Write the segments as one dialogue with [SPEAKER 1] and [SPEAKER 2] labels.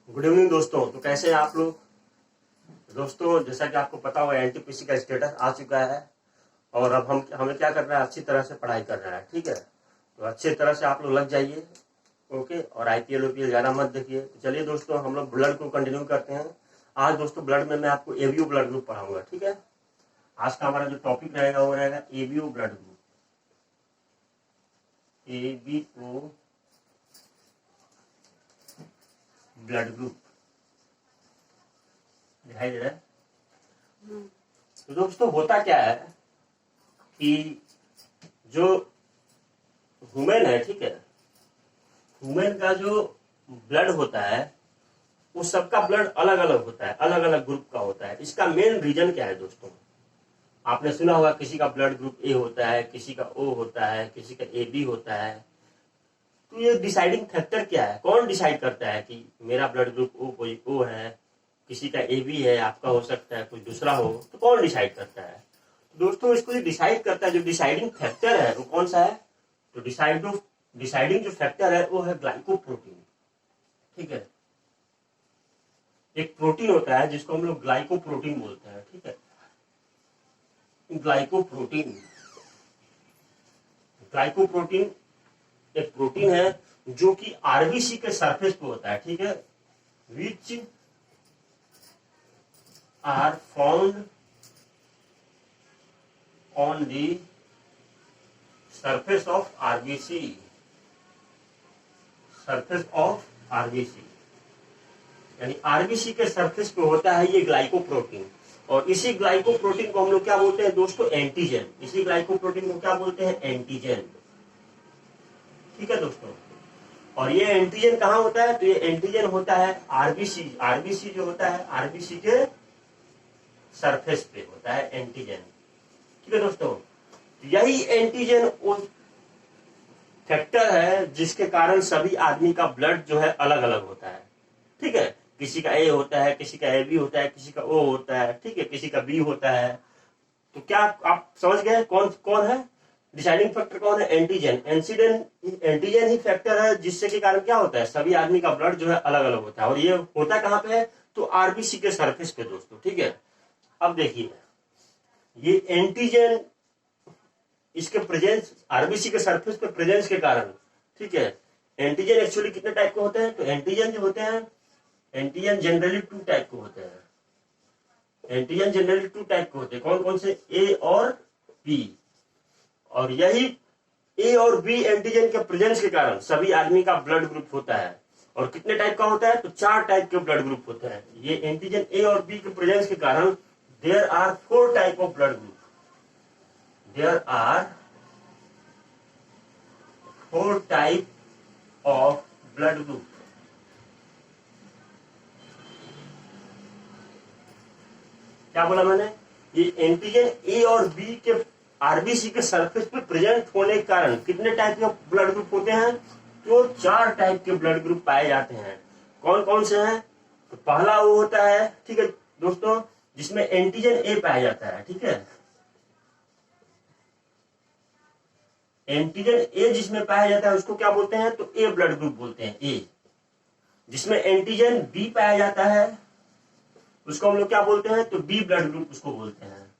[SPEAKER 1] Good evening दोस्तों। तो कैसे हैं आप लोग दोस्तों? जैसा कि आपको पता होगा एनटीपीसी का स्टेटस आ चुका है और अब हमें क्या करना है, अच्छी तरह से पढ़ाई करना है। ठीक है, तो अच्छी तरह से आप लोग लग जाइए। ओके, और आईपीएल ओपीएल ज्यादा मत देखिए। तो चलिए दोस्तों, हम लोग ब्लड को कंटिन्यू करते हैं। आज दोस्तों ब्लड में मैं आपको एबीओ ब्लड ग्रुप पढ़ाऊंगा। ठीक है, आज का हमारा जो टॉपिक रहेगा वो रहेगा ABO blood group. ABO blood group दिखाई दे रहा है। तो दोस्तों होता क्या है कि जो ह्यूमन है, ठीक है, ह्यूमन का जो ब्लड होता है उस सबका ब्लड अलग अलग होता है, अलग अलग ग्रुप का होता है। इसका मेन रीजन क्या है दोस्तों? आपने सुना होगा किसी का ब्लड ग्रुप ए होता है, किसी का ओ होता है, किसी का ए बी होता है। तो ये डिसाइडिंग फैक्टर क्या है? कौन डिसाइड करता है कि मेरा ब्लड ग्रुप ओ है, किसी का ए बी है, आपका हो सकता है कोई दूसरा हो, तो कौन डिसाइड करता है? दोस्तों इसको जो डिसाइड करता है, जो डिसाइडिंग फैक्टर है वो कौन सा है? तो डिसाइडिंग जो फैक्टर है वो है ग्लाइकोप्रोटीन। ठीक है, एक प्रोटीन होता है जिसको हम लोग ग्लाइकोप्रोटीन बोलते हैं। ठीक है, ग्लाइकोप्रोटीन ग्लाइकोप्रोटीन एक प्रोटीन है जो कि आरबीसी के सरफेस पे होता है। ठीक है, which are found on the surface of RBC. Surface of RBC यानी आरबीसी के सरफेस पे होता है ये ग्लाइकोप्रोटीन। और इसी ग्लाइकोप्रोटीन को हम लोग क्या बोलते हैं दोस्तों? एंटीजन। इसी ग्लाइकोप्रोटीन को क्या बोलते हैं? एंटीजन। ठीक है दोस्तों, और ये एंटीजन कहाँ होता है? तो ये एंटीजन होता है आरबीसी। आरबीसी जो होता है आरबीसी के सरफेस पे होता है एंटीजन। ठीक है दोस्तों, यही एंटीजन उस फैक्टर है जिसके कारण सभी आदमी का ब्लड जो है अलग अलग होता है। ठीक है, किसी का ए होता है, किसी का ए बी होता है, किसी का ओ होता है, ठीक है, किसी का बी होता है। तो क्या आप समझ गए कौन कौन है? डिसाइडिंग फैक्टर कौन है? एंटीजन। एंटीजन ही फैक्टर है जिससे के कारण क्या होता है, सभी आदमी का ब्लड जो है अलग अलग होता है। और ये होता कहाँ पे है? तो आरबीसी के सरफेस पे दोस्तों। ठीक है, अब देखिए ये एंटीजन, इसके प्रेजेंस आरबीसी के सरफेस पे प्रेजेंस के कारण, ठीक है, एंटीजन एक्चुअली कितने टाइप के होते हैं? तो एंटीजन जो होते हैं, एंटीजन जनरली 2 टाइप के होते हैं। एंटीजन जनरली 2 टाइप के होते हैं। कौन कौन से? ए और बी। और यही ए और बी एंटीजन के प्रेजेंस के कारण सभी आदमी का ब्लड ग्रुप होता है। और कितने टाइप का होता है? तो 4 टाइप के ब्लड ग्रुप होते हैं। ये एंटीजन ए और बी के प्रेजेंस के कारण there are 4 type of blood group. There are 4 type of blood group. क्या बोला मैंने? ये एंटीजन ए और बी के आरबीसी के सरफेस पे प्रेजेंट होने के कारण कितने टाइप के ब्लड ग्रुप होते हैं? तो 4 टाइप के ब्लड ग्रुप पाए जाते हैं। कौन कौन से हैं? तो पहला वो होता है, ठीक है दोस्तों, जिसमें एंटीजन ए पाया जाता है। ठीक है, एंटीजन ए जिसमें पाया जाता है उसको क्या बोलते हैं? तो ए ब्लड ग्रुप बोलते हैं। ए जिसमें एंटीजन बी पाया जाता है उसको हम लोग क्या बोलते हैं? तो बी ब्लड ग्रुप उसको बोलते हैं।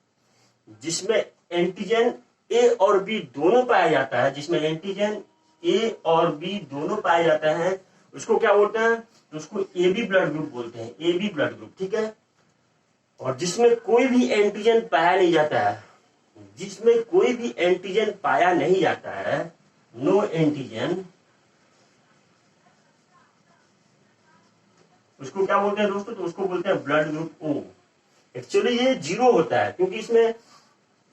[SPEAKER 1] जिसमें एंटीजन ए और बी दोनों पाया जाता है, जिसमें एंटीजन ए और बी दोनों पाया जाता है उसको क्या बोलते हैं? तो उसको ए बी ब्लड ग्रुप बोलते हैं। A B blood group. ठीक है, और जिसमें कोई भी एंटीजन पाया नहीं जाता है, जिसमें कोई भी एंटीजन पाया नहीं जाता है, नो एंटीजन, उसको क्या बोलते हैं दोस्तों? तो उसको बोलते हैं ब्लड ग्रुप ओ। एक्चुअली ये 0 होता है क्योंकि इसमें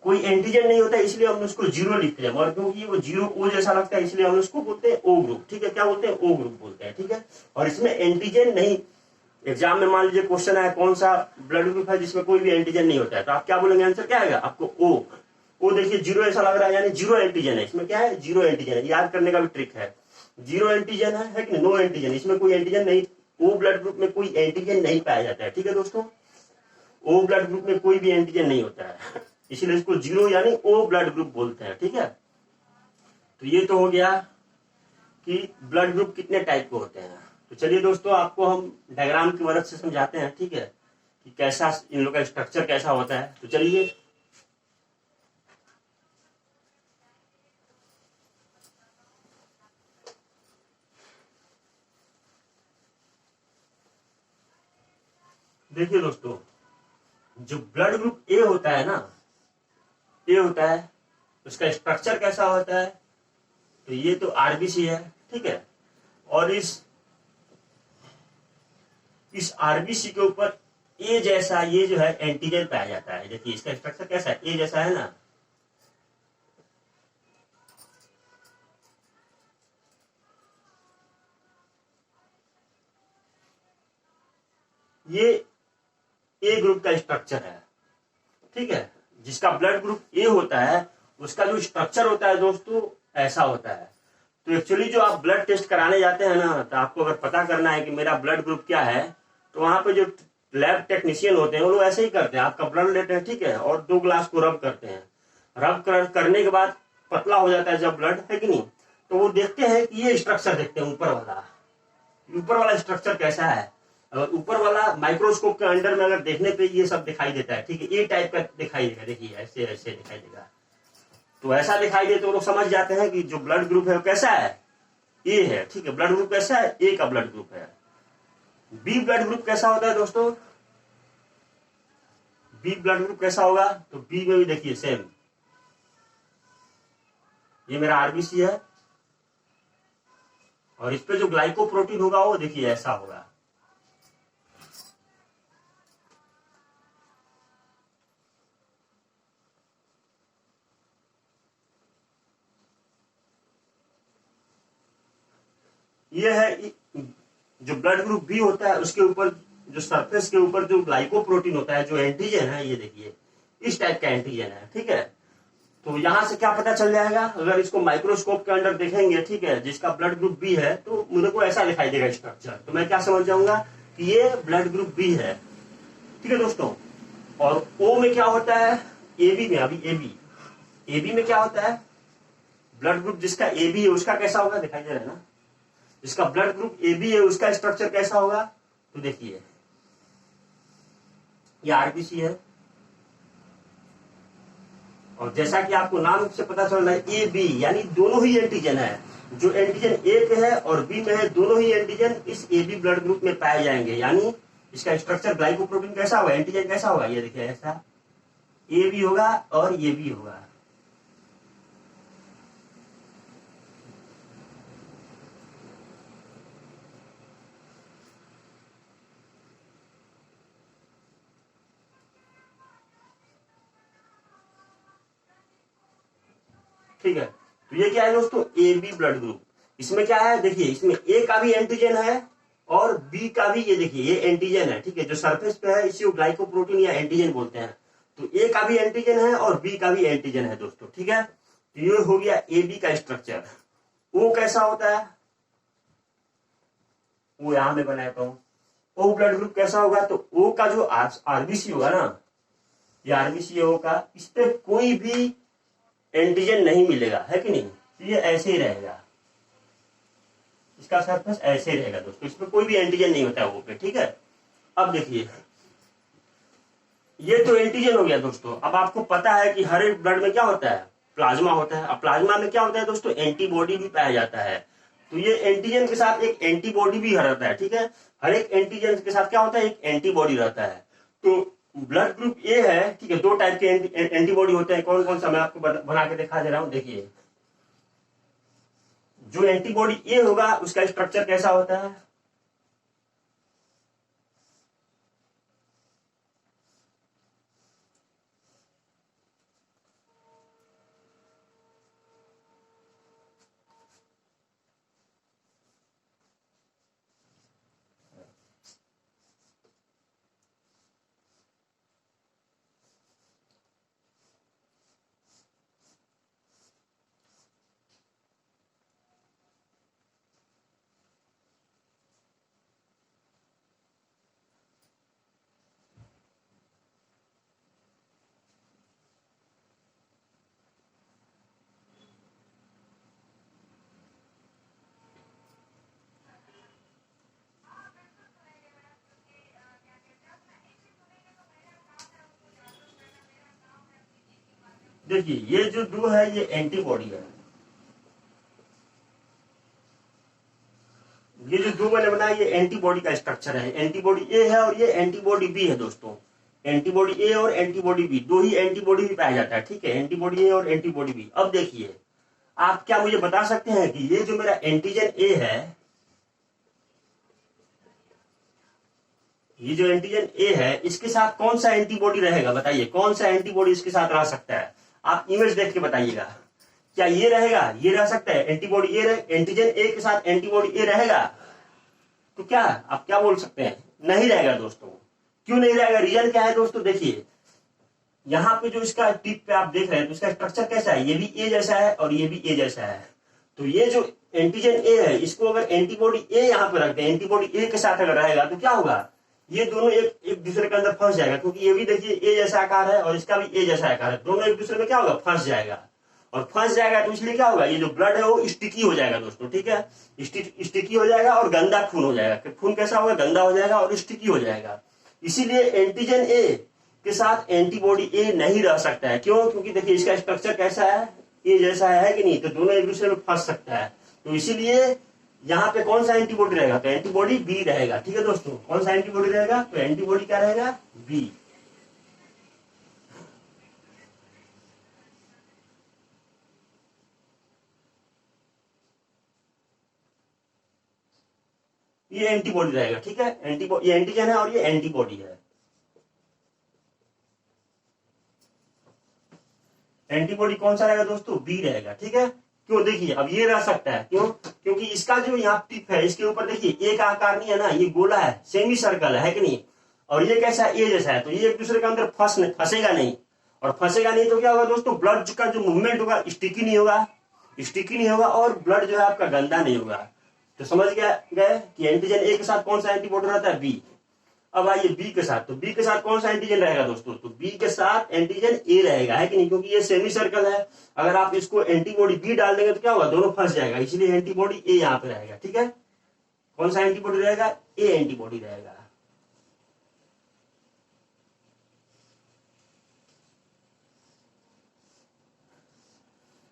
[SPEAKER 1] कोई एंटीजन नहीं होता है, इसलिए हम उसको 0 लिखते हैं। और क्योंकि वो 0 ओ जैसा लगता है इसलिए हम उसको बोलते हैं ओ ग्रुप। ठीक है, क्या बोलते हैं? ओ ग्रुप बोलते हैं। ठीक है, और इसमें एंटीजन नहीं, एग्जाम में मान लीजिए क्वेश्चन आया कौन सा ब्लड ग्रुप है जिसमें कोई भी एंटीजन नहीं होता है, तो आप क्या बोलेंगे? आंसर क्या आएगा आपको? ओ देखिए 0 ऐसा लग रहा है, यानी 0 एंटीजन है। इसमें क्या है? 0 एंटीजन है। याद करने का भी ट्रिक है। 0 एंटीजन है कि नो एंटीजन, इसमें कोई एंटीजन नहीं। ओ ब्लड ग्रुप में कोई एंटीजन नहीं पाया जाता है। ठीक है दोस्तों, ओ ब्लड ग्रुप में कोई भी एंटीजन नहीं होता है, इसलिए इसको 0 यानी ओ ब्लड ग्रुप बोलते हैं। ठीक है, तो ये तो हो गया कि ब्लड ग्रुप कितने टाइप के होते हैं। तो चलिए दोस्तों, आपको हम डायग्राम की मदद से समझाते हैं, ठीक है, कि कैसा इन लोगों का स्ट्रक्चर कैसा होता है। तो चलिए, देखिए दोस्तों, जो ब्लड ग्रुप ए होता है ना, ए होता है, उसका स्ट्रक्चर कैसा होता है? तो ये तो आरबीसी है, ठीक है, और इस आरबीसी के ऊपर ए जैसा ये जो है एंटीजन पाया जाता है। देखिए इसका स्ट्रक्चर कैसा है, ए जैसा है ना। ये ए ग्रुप का स्ट्रक्चर है, ठीक है। जिसका ब्लड ग्रुप ए होता है उसका जो स्ट्रक्चर होता है दोस्तों ऐसा होता है। तो एक्चुअली जो आप ब्लड टेस्ट कराने जाते हैं ना, तो आपको अगर पता करना है कि मेरा ब्लड ग्रुप क्या है, तो वहां पे जो लैब टेक्नीशियन होते हैं वो लोग ऐसे ही करते हैं। आपका ब्लड लेते हैं, ठीक है, और 2 ग्लास को रब करते हैं। करने के बाद पतला हो जाता है जब ब्लड, है कि नहीं, तो वो देखते हैं कि ये स्ट्रक्चर देखते हैं ऊपर वाला स्ट्रक्चर कैसा है। अगर ऊपर वाला माइक्रोस्कोप के अंडर में अगर देखने पे ये सब दिखाई देता है, ठीक है, ए टाइप का दिखाई देगा। देखिए ऐसे ऐसे दिखाई देगा। तो ऐसा दिखाई दे तो लोग समझ जाते हैं कि जो ब्लड ग्रुप है वो कैसा है, ए है, ठीक है। ब्लड ग्रुप कैसा है, ए का ब्लड ग्रुप है। बी ब्लड ग्रुप कैसा होता है दोस्तों? बी ब्लड ग्रुप कैसा होगा? तो बी में भी देखिए सेम, ये मेरा आरबीसी है, और इस पे जो ग्लाइकोप्रोटीन होगा वो देखिए ऐसा होगा। ये है जो ब्लड ग्रुप बी होता है, उसके ऊपर जो सरफेस के ऊपर जो ग्लाइकोप्रोटीन होता है, जो एंटीजन है, ये देखिए इस टाइप का एंटीजन है, ठीक है। तो यहां से क्या पता चल जाएगा, अगर इसको माइक्रोस्कोप के अंदर देखेंगे, ठीक है, जिसका ब्लड ग्रुप बी है, तो मुझे को ऐसा दिखाई देगा स्ट्रक्चर। तो मैं क्या समझ जाऊंगा कि ये ब्लड ग्रुप बी है, ठीक है दोस्तों। और ओ में क्या होता है, एबी में, अभी एबी में क्या होता है, ब्लड ग्रुप जिसका एबी है उसका कैसा होगा, दिखाई दे रहा है ना। जिसका ब्लड ग्रुप ए बी है उसका स्ट्रक्चर कैसा होगा? तो देखिए ये आरबीसी है, और जैसा कि आपको नाम से पता चल रहा है ए बी, यानी दोनों ही एंटीजन है। जो एंटीजन ए पे है और बी में है, दोनों ही एंटीजन इस ए बी ब्लड ग्रुप में पाए जाएंगे। यानी इसका स्ट्रक्चर ग्लाइकोप्रोटीन कैसा होगा, एंटीजन कैसा होगा, ये देखिए ऐसा ए भी होगा और ये भी होगा। ठीक है, तो ये क्या है दोस्तों, ए बी ब्लड ग्रुप। इसमें क्या है, देखिए इसमें ए का भी एंटीजन है और बी का भी, ये देखिए ये एंटीजन है, ठीक है। जो सरफेस पे है इसी को ग्लाइकोप्रोटीन या एंटीजन बोलते हैं। तो ए का भी एंटीजन है और बी का भी एंटीजन है दोस्तों, ठीक है। तो ये हो गया ए बी का स्ट्रक्चर। ओ कैसा होता है, वो यहां में बनाता हूं। ओ ब्लड ग्रुप कैसा होगा, तो ओ का जो आरबीसी होगा ना, ये आरबीसी ओ का, इस पे कोई भी एंटीजन नहीं मिलेगा, है कि नहीं। तो ये ऐसे ही रहेगा, इसका सरफेस ऐसे ही रहेगा दोस्तों, इसमें कोई भी एंटीजन नहीं होता है वो पे, ठीक है। अब देखिए ये तो एंटीजन हो गया दोस्तों। अब आपको पता है कि हर एक ब्लड में क्या होता है, प्लाज्मा होता है। अब प्लाज्मा में क्या होता है दोस्तों, एंटीबॉडी भी पाया जाता है। तो ये एंटीजन के साथ एक एंटीबॉडी भी रहता है, ठीक है। हर एक एंटीजन के साथ क्या होता है, एक एंटीबॉडी रहता है। तो ब्लड ग्रुप ए है, ठीक है, 2 टाइप के एंटीबॉडी होते हैं। कौन कौन सा मैं आपको बना के दिखा दे रहा हूं। देखिए जो एंटीबॉडी ए होगा उसका स्ट्रक्चर कैसा होता है, देखिए ये जो दो है ये एंटीबॉडी है, ये जो दो मैंने बनाया ये एंटीबॉडी का स्ट्रक्चर है। एंटीबॉडी ए है और ये एंटीबॉडी बी है दोस्तों। एंटीबॉडी ए और एंटीबॉडी बी, दो ही एंटीबॉडी भी पाया जाता है, ठीक है, एंटीबॉडी ए और एंटीबॉडी बी। अब देखिए आप क्या मुझे बता सकते हैं कि ये जो मेरा एंटीजन ए है, ये जो एंटीजन ए है इसके साथ कौन सा एंटीबॉडी रहेगा, बताइए कौन सा एंटीबॉडी इसके साथ रह सकता है। आप इमेज देख के बताइएगा, क्या ये रहेगा, ये रह सकता है एंटीबॉडी ए, एंटीजन ए के साथ एंटीबॉडी ए रहेगा? तो क्या आप क्या बोल सकते हैं, नहीं रहेगा दोस्तों। क्यों नहीं रहेगा, रीजन क्या है दोस्तों? देखिए यहाँ पे जो इसका टिप पे आप देख रहे हैं तो इसका स्ट्रक्चर कैसा है, ये भी ए जैसा है और ये भी ए जैसा है। तो ये जो एंटीजन ए है इसको अगर एंटीबॉडी ए यहाँ पे रखते हैं, एंटीबॉडी ए के साथ अगर रहेगा तो क्या होगा, ये दोनों एक दूसरे के अंदर फंस जाएगा, क्योंकि ये भी देखिए ए जैसा आकार है और इसका भी ए जैसा आकार है, दोनों एक दूसरे में क्या होगा, फंस जाएगा। और फंस जाएगा तो इसलिए क्या होगा, ये जो ब्लड है वो स्टिकी हो जाएगा दोस्तों, ठीक है, स्टिकी हो जाएगा और गंदा खून हो जाएगा। खून कैसा होगा, गंदा हो जाएगा और स्टिकी हो जाएगा। इसीलिए एंटीजन ए के साथ एंटीबॉडी ए नहीं रह सकता है। क्यों? क्योंकि देखिए इसका स्ट्रक्चर कैसा है, ए जैसा है कि नहीं, तो दोनों एक दूसरे में फंस सकता है। तो इसीलिए यहाँ पे कौन सा एंटीबॉडी रहेगा, तो एंटीबॉडी बी रहेगा, ठीक है दोस्तों। कौन सा एंटीबॉडी रहेगा, तो एंटीबॉडी क्या रहेगा, बी। ये एंटीबॉडी रहेगा, ठीक है, एंटीबॉडी, ये एंटीजन है और ये एंटीबॉडी है। एंटीबॉडी कौन सा रहेगा दोस्तों, बी रहेगा, ठीक है। क्यों, देखिए अब ये रह सकता है, क्यों, क्योंकि इसका जो यहाँ टिप है इसके ऊपर देखिए एक आकार नहीं है ना, ये गोला है, सेमी सर्कल है कि नहीं, और ये कैसा ए जैसा है, तो ये एक दूसरे के अंदर फंसेगा नहीं। और फंसेगा नहीं तो क्या होगा दोस्तों, ब्लड का जो मूवमेंट होगा स्टिकी नहीं होगा, स्टिकी नहीं होगा और ब्लड जो है आपका गंदा नहीं होगा। तो समझ गए कि एंटीजन ए के साथ कौन सा एंटीबॉडी रहता है, बी। अब आइए बी के साथ, तो बी के साथ कौन सा एंटीजन रहेगा दोस्तों, तो बी के साथ एंटीजन ए रहेगा, है कि नहीं, क्योंकि ये सेमी सर्कल है। अगर आप इसको एंटीबॉडी बी डाल देंगे तो क्या होगा, दोनों फंस जाएगा, इसलिए एंटीबॉडी ए यहाँ पे रहेगा, ठीक है। कौन सा एंटीबॉडी रहेगा, ए एंटीबॉडी रहेगा।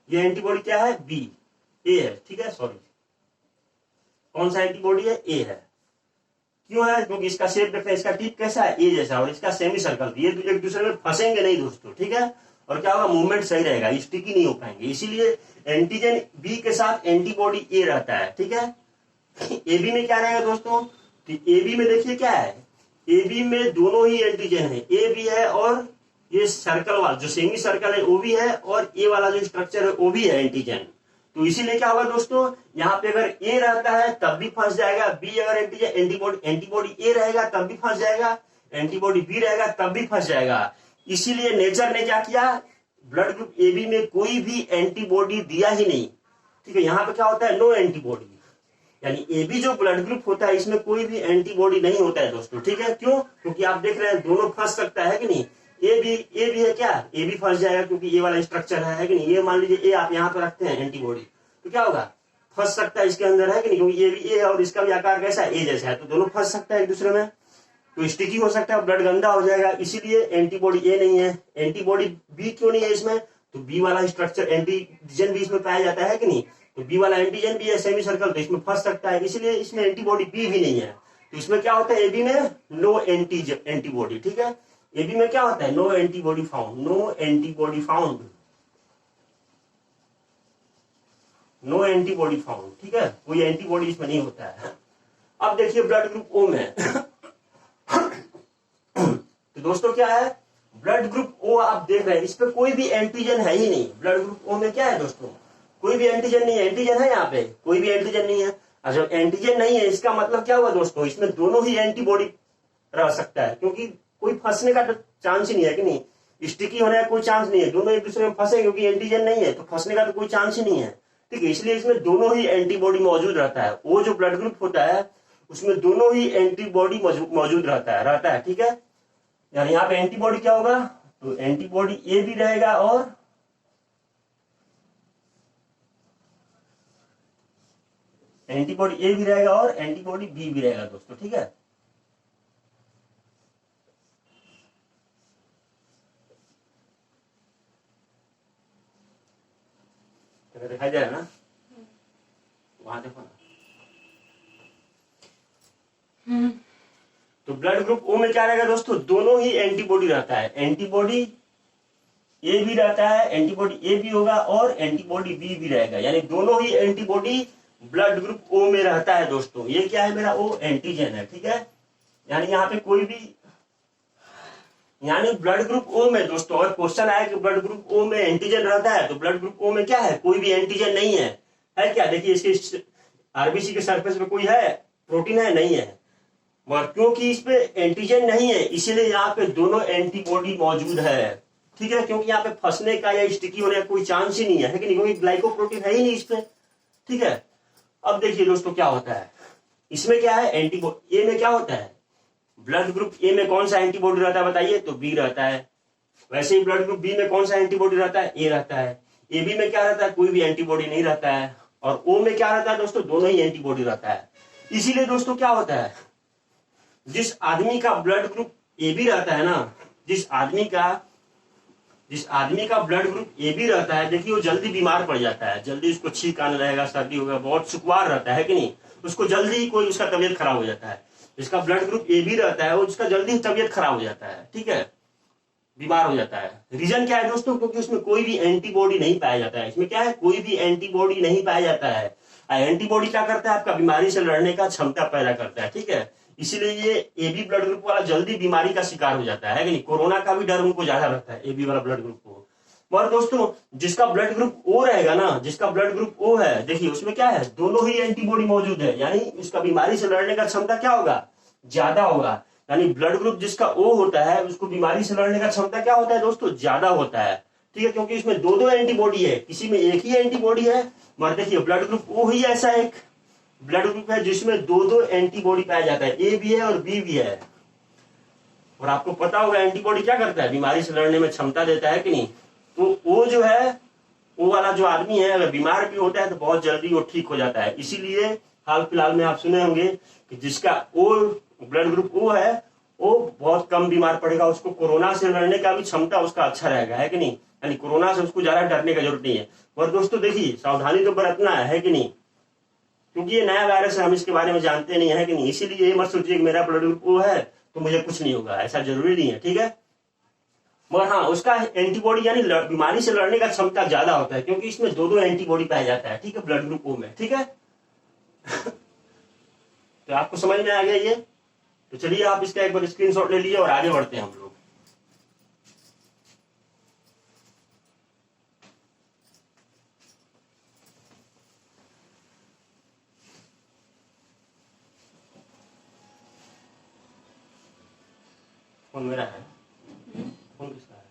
[SPEAKER 1] ये एंटीबॉडी क्या है, बी, ए है, ठीक है, सॉरी, कौन सा एंटीबॉडी है, ए है। क्यों है, क्योंकि इसका शेप देखते हैं, इसका टिप कैसा है, ए जैसा, और इसका सेमी सर्कल, ये एक दूसरे में फंसेंगे नहीं दोस्तों, ठीक है। और क्या होगा, मूवमेंट सही रहेगा, स्टिकी नहीं हो पाएंगे, इसीलिए एंटीजन बी के साथ एंटीबॉडी ए रहता है, ठीक है। ए बी में क्या रहेगा दोस्तों, ए बी में देखिए क्या है, ए बी में दोनों ही एंटीजन है, ए भी है और ये सर्कल वाला जो सेमी सर्कल है वो भी है, और ए वाला जो स्ट्रक्चर है वो भी है एंटीजन। तो इसीलिए क्या होगा दोस्तों, यहाँ पे अगर ए रहता है तब भी फंस जाएगा, बी अगर एंटीबॉडी ए रहेगा तब भी फंस जाएगा, एंटीबॉडी बी रहेगा तब भी फंस जाएगा। इसीलिए नेचर ने क्या किया, ब्लड ग्रुप ए बी में कोई भी एंटीबॉडी दिया ही नहीं, ठीक है। यहाँ पे क्या होता है, नो एंटीबॉडी, यानी ए बी जो ब्लड ग्रुप होता है इसमें कोई भी एंटीबॉडी नहीं होता है दोस्तों, ठीक है। क्यों, क्योंकि आप देख रहे हैं दोनों फंस सकता है कि नहीं, ए भी है क्या, ए भी फंस जाएगा क्योंकि ये वाला स्ट्रक्चर है कि नहीं। ये मान लीजिए ए आप यहाँ पे रखते हैं एंटीबॉडी, तो क्या होगा, फंस सकता है इसके अंदर, है कि नहीं, क्योंकि ये भी ए है और इसका भी आकार कैसा है, ए जैसा है, तो दोनों फंस सकता है एक दूसरे में, तो स्टिकी हो सकता है, ब्लड गंदा हो जाएगा। इसीलिए एंटीबॉडी ए नहीं है। एंटीबॉडी बी क्यों नहीं है इसमें, तो बी वाला स्ट्रक्चर एंटीजन भी इसमें पाया जाता है कि नहीं, तो बी वाला एंटीजन भी है सेमी सर्कल, तो इसमें फंस सकता है, इसलिए इसमें एंटीबॉडी बी भी नहीं है। तो इसमें क्या होता है, ए बी में नो एंटीबॉडी, ठीक है। ए बी में क्या होता है, no antibody found, no antibody found, no antibody found, ठीक है, कोई एंटीबॉडी इसमें नहीं होता है। अब देखिए ब्लड ग्रुप ओ में तो दोस्तों क्या है, ब्लड ग्रुप ओ आप देख रहे हैं, इस पे कोई भी एंटीजन है ही नहीं। ब्लड ग्रुप ओ में क्या है दोस्तों, कोई भी एंटीजन नहीं है। एंटीजन है यहाँ पे, कोई भी एंटीजन नहीं है। अच्छा, एंटीजन नहीं है इसका मतलब क्या हुआ दोस्तों, इसमें दोनों ही एंटीबॉडी रह सकता है, क्योंकि कोई फंसने का चांस ही नहीं है कि नहीं, स्टिकी होने का कोई चांस नहीं है, दोनों एक दूसरे में फंसे, क्योंकि एंटीजन नहीं है तो फंसने का तो कोई चांस ही नहीं है, ठीक है। इसलिए इसमें दोनों ही एंटीबॉडी मौजूद रहता है। वो जो ब्लड ग्रुप होता है उसमें दोनों ही एंटीबॉडी मौजूद रहता है, ठीक है। यानी यहाँ पे एंटीबॉडी क्या होगा, तो एंटीबॉडी ए भी रहेगा और एंटीबॉडी ए भी रहेगा और एंटीबॉडी बी भी रहेगा दोस्तों, ठीक है। अगर दिखाई दे रहा है ना, वहां देखो ना। तो ब्लड ग्रुप ओ में क्या रहेगा दोस्तों, दोनों ही एंटीबॉडी रहता है, एंटीबॉडी ए भी रहता है, एंटीबॉडी ए भी होगा और एंटीबॉडी बी भी रहेगा, यानी दोनों ही एंटीबॉडी ब्लड ग्रुप ओ में रहता है दोस्तों। ये क्या है मेरा, ओ एंटीजन है, ठीक है। यानी यहाँ पे कोई भी, यानी ब्लड ग्रुप ओ में दोस्तों, और क्वेश्चन आया कि ब्लड ग्रुप ओ में एंटीजन रहता है, तो ब्लड ग्रुप ओ में क्या है, कोई भी एंटीजन नहीं है क्या, देखिए इसके आरबीसी के सरफेस पे कोई है, प्रोटीन है, नहीं है। मगर क्योंकि इस पे एंटीजन नहीं है, इसीलिए यहाँ पे दोनों एंटीबॉडी मौजूद है, ठीक है। क्योंकि यहाँ पे फंसने का या स्टिकी होने का कोई चांस ही नहीं है कि नहीं, क्योंकि ग्लाइकोप्रोटीन है ही नहीं इस पे, ठीक है। अब देखिए दोस्तों क्या होता है, इसमें क्या है, एंटीबॉडी ए में क्या होता है, ब्लड ग्रुप ए में कौन सा एंटीबॉडी रहता है बताइए, तो बी रहता है। वैसे ही ब्लड ग्रुप बी में कौन सा एंटीबॉडी रहता है, ए रहता है। ए बी में क्या रहता है, कोई भी एंटीबॉडी नहीं रहता है। और ओ में क्या रहता है दोस्तों, दोनों ही एंटीबॉडी रहता है। इसीलिए दोस्तों क्या होता है, जिस आदमी का ब्लड ग्रुप ए बी रहता है ना, जिस आदमी का ब्लड ग्रुप ए बी रहता है, देखिए वो जल्दी बीमार पड़ जाता है, जल्दी उसको छींक आने लगेगा, सर्दी होगा, बहुत सुखवार रहता है कि नहीं, उसको जल्दी कोई उसका तबीयत खराब हो जाता है। जिसका ब्लड ग्रुप ए बी रहता है, उसका जल्दी तबीयत खराब हो जाता है, ठीक है, बीमार हो जाता है। रीजन क्या है दोस्तों, क्योंकि उसमें कोई भी एंटीबॉडी नहीं पाया जाता है। इसमें क्या है, कोई भी एंटीबॉडी नहीं पाया जाता है। एंटीबॉडी क्या करता है, आपका बीमारी से लड़ने का क्षमता पैदा करता है, ठीक है। इसीलिए ये ए बी ब्लड ग्रुप वाला जल्दी बीमारी का शिकार हो जाता है कि नहीं, कोरोना का भी डर उनको ज्यादा रहता है ए बी वाला ब्लड ग्रुप को। मगर दोस्तों जिसका ब्लड ग्रुप ओ रहेगा ना, जिसका ब्लड ग्रुप ओ है, देखिए उसमें क्या है, दोनों ही एंटीबॉडी मौजूद है, यानी उसका बीमारी से लड़ने का क्षमता क्या होगा, ज्यादा होगा। यानी ब्लड ग्रुप जिसका ओ होता है, उसको बीमारी से लड़ने का क्षमता क्या होता है दोस्तों, ज्यादा होता है, ठीक है। क्योंकि इसमें दो एंटीबॉडी है, किसी में एक ही एंटीबॉडी है। मगर देखिए ब्लड ग्रुप ओ ही ऐसा एक ब्लड ग्रुप है जिसमें दो एंटीबॉडी पाया जाता है, ए भी है और बी भी है। और आपको पता होगा एंटीबॉडी क्या करता है, बीमारी से लड़ने में क्षमता देता है कि नहीं। तो वो जो है, वो वाला जो आदमी है, अगर बीमार भी होता है तो बहुत जल्दी वो ठीक हो जाता है। इसीलिए हाल फिलहाल में आप सुने होंगे कि जिसका ओ ब्लड ग्रुप ओ है, वो बहुत कम बीमार पड़ेगा, उसको कोरोना से लड़ने का भी क्षमता उसका अच्छा रहेगा, है कि नहीं। यानी कोरोना से उसको ज्यादा डरने की जरूरत नहीं है। और दोस्तों देखिए सावधानी तो बरतना है कि नहीं, क्योंकि ये नया वायरस है, हम इसके बारे में जानते नहीं है कि नहीं। इसीलिए ये मत सोचिए कि मेरा ब्लड ग्रुप ओ है तो मुझे कुछ नहीं होगा, ऐसा जरूरी नहीं है, ठीक है। मगर हाँ, उसका एंटीबॉडी यानी बीमारी से लड़ने का क्षमता ज्यादा होता है, क्योंकि इसमें दो एंटीबॉडी पाया जाता है, ठीक है, ब्लड ग्रुप ओ में, ठीक है। तो आपको समझ में आ गया ये। तो चलिए आप इसका एक बार स्क्रीनशॉट ले लीजिए और आगे बढ़ते हैं हम लोग। फोन मेरा है, फोन किसका है?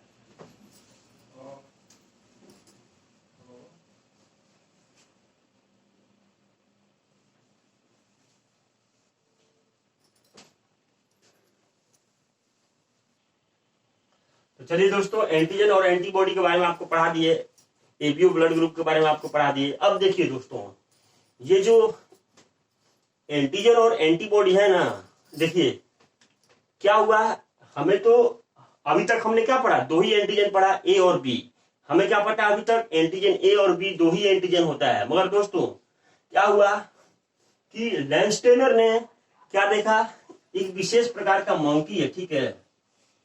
[SPEAKER 1] तो चलिए दोस्तों, एंटीजन और एंटीबॉडी के बारे में आपको पढ़ा दिए, एबीओ ब्लड ग्रुप के बारे में आपको पढ़ा दिए। अब देखिए दोस्तों, ये जो एंटीजन और एंटीबॉडी है ना, देखिए क्या हुआ, हमें तो अभी तक हमने क्या पढ़ा, दो ही एंटीजन पढ़ा, ए और बी। हमें क्या पता अभी तक, एंटीजन ए और बी दो ही एंटीजन होता है। मगर दोस्तों क्या हुआ कि लैंसटेनर ने क्या देखा, एक विशेष प्रकार का मंकी है, ठीक है,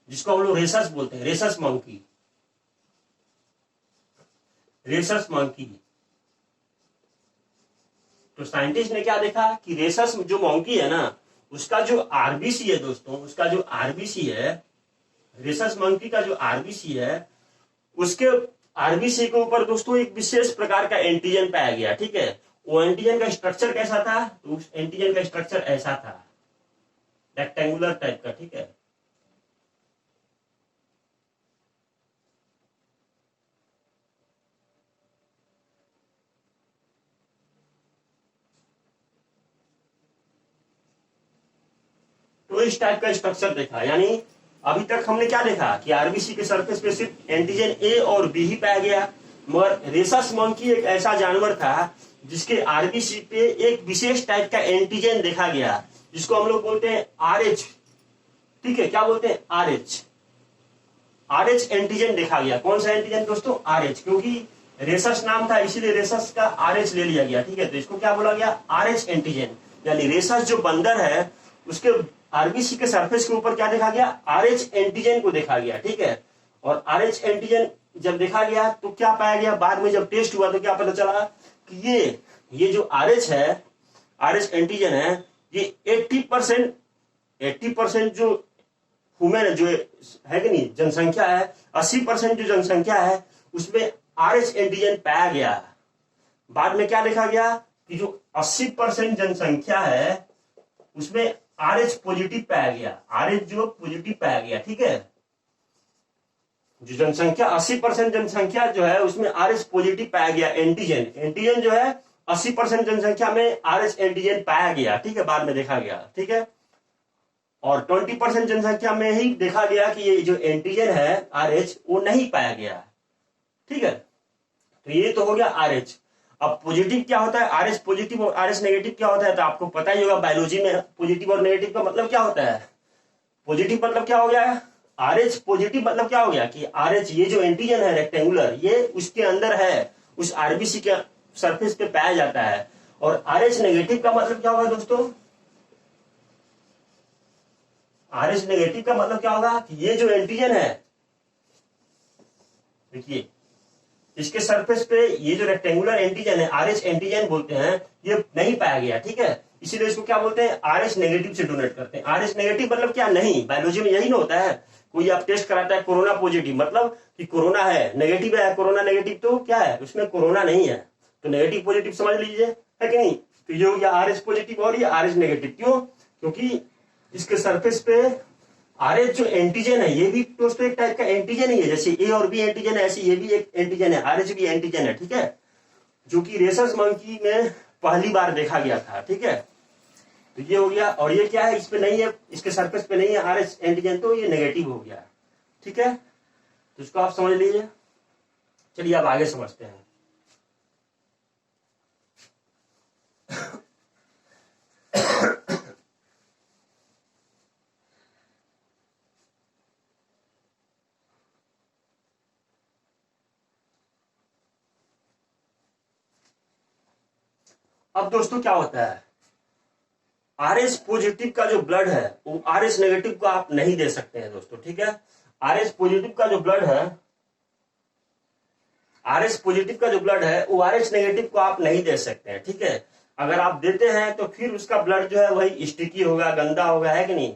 [SPEAKER 1] जिसको हम लोग रेसस बोलते हैं, रेसस मंकी, रेसस मंकी। तो साइंटिस्ट ने क्या देखा कि रेसस जो मंकी है ना, उसका जो आरबीसी है दोस्तों, उसका जो आरबीसी है, रेसस मंकी का जो आरबीसी है, उसके आरबीसी के ऊपर दोस्तों एक विशेष प्रकार का एंटीजन पाया गया, ठीक है। वो एंटीजन का स्ट्रक्चर कैसा था, तो उस एंटीजन का स्ट्रक्चर ऐसा था, रेक्टेंगुलर टाइप का, ठीक है। तो इस टाइप का स्ट्रक्चर देखा। यानी अभी तक हमने क्या देखा कि आरबीसी के सरफेस पे सिर्फ एंटीजन ए और बी ही पाया गया। मगर रेसस मंकी एक ऐसा जानवर था जिसके आरबीसी पे एक विशेष टाइप का एंटीजन देखा गया, जिसको हम लोग बोलते हैं आरएच, ठीक है। क्या बोलते हैं, आरएच, आरएच एंटीजन देखा गया। कौन सा एंटीजन दोस्तों, आरएच। क्योंकि रेसस नाम था इसीलिए रेसस का RH ले लिया गया, ठीक है। तो इसको क्या बोला गया, RH एंटीजन, यानी रेसस जो बंदर है उसके आरबीसी के सरफेस के ऊपर क्या देखा गया, RH एंटीजन को देखा गया, ठीक है। और RH एंटीजन जब देखा गया तो क्या पाया गया, बाद में जब टेस्ट हुआ तो क्या पता चला कि ये जो RH है, RH एंटीजन है, ये 80% जो ह्यूमन जो है कि नहीं जनसंख्या है, 80% जो जनसंख्या है उसमें RH एंटीजन पाया गया। बाद में क्या देखा गया कि जो 80% जनसंख्या है उसमें RH पॉजिटिव पाया गया, RH जो पॉजिटिव पाया गया, ठीक है। जो जनसंख्या 80% जनसंख्या जो है उसमें RH पॉजिटिव पाया गया, एंटीजन जो है 80% जनसंख्या में RH एंटीजन पाया गया, ठीक है, बाद में देखा गया, ठीक है। और 20% जनसंख्या में ही देखा गया कि ये जो एंटीजन है RH वो नहीं पाया गया, ठीक है। तो ये तो हो गया RH। अब पॉजिटिव क्या होता है, RH पॉजिटिव और RH नेगेटिव क्या होता है, तो आपको पता ही होगा बायोलॉजी में पॉजिटिव और नेगेटिव का मतलब क्या होता है। पॉजिटिव मतलब क्या हो गया, RH पॉजिटिव मतलब क्या हो गया कि RH ये जो एंटीजन है रेक्टेंगुलर, ये उसके अंदर है, उस आरबीसी के सरफेस पे पाया जाता है। और RH नेगेटिव का मतलब क्या होगा दोस्तों, RH नेगेटिव का मतलब क्या होगा कि ये जो एंटीजन है, देखिए इसके सरफेस पे ये जो रेक्टेंगुलर एंटीजन है RH एंटीजन बोलते हैं, ये नहीं पाया गया, ठीक है। इसीलिए इसको क्या बोलते हैं, RH नेगेटिव से डोनेट करते हैं। RH नेगेटिव मतलब क्या, नहीं, बायोलॉजी में यही ना होता है, कोई आप टेस्ट कराता है कोरोना पॉजिटिव मतलब कि कोरोना है, नेगेटिव है, कोरोना नेगेटिव तो क्या है, उसमें कोरोना नहीं है, तो नेगेटिव पॉजिटिव समझ लीजिए, है कि नहीं। तो ये हो गया RH पॉजिटिव और ये RH नेगेटिव, क्यों, क्योंकि इसके सरफेस पे RH जो एंटीजन है ये भी दोस्तों एक टाइप का एंटीजन ही है, जैसे A और B एंटीजन है ऐसे ये भी एक एंटीजन है, RH भी एंटीजन है, ठीक है, जो कि रेसस मंकी में पहली बार देखा गया था, ठीक है। तो ये हो गया, और ये क्या है, इस पे नहीं है, इसके सरफेस पे नहीं है RH एंटीजन, तो ये नेगेटिव हो गया, ठीक है। तो इसको आप समझ लीजिए। चलिए अब आगे समझते हैं। अब दोस्तों क्या होता है, RH पॉजिटिव का जो ब्लड है वो RH नेगेटिव को आप नहीं दे सकते हैं दोस्तों, ठीक है। RH पॉजिटिव का जो ब्लड है, RH पॉजिटिव का जो ब्लड है वो RH नेगेटिव को आप नहीं दे सकते हैं, ठीक है। अगर आप देते हैं तो फिर उसका ब्लड जो है वही स्टिकी होगा, गंदा होगा, है कि नहीं,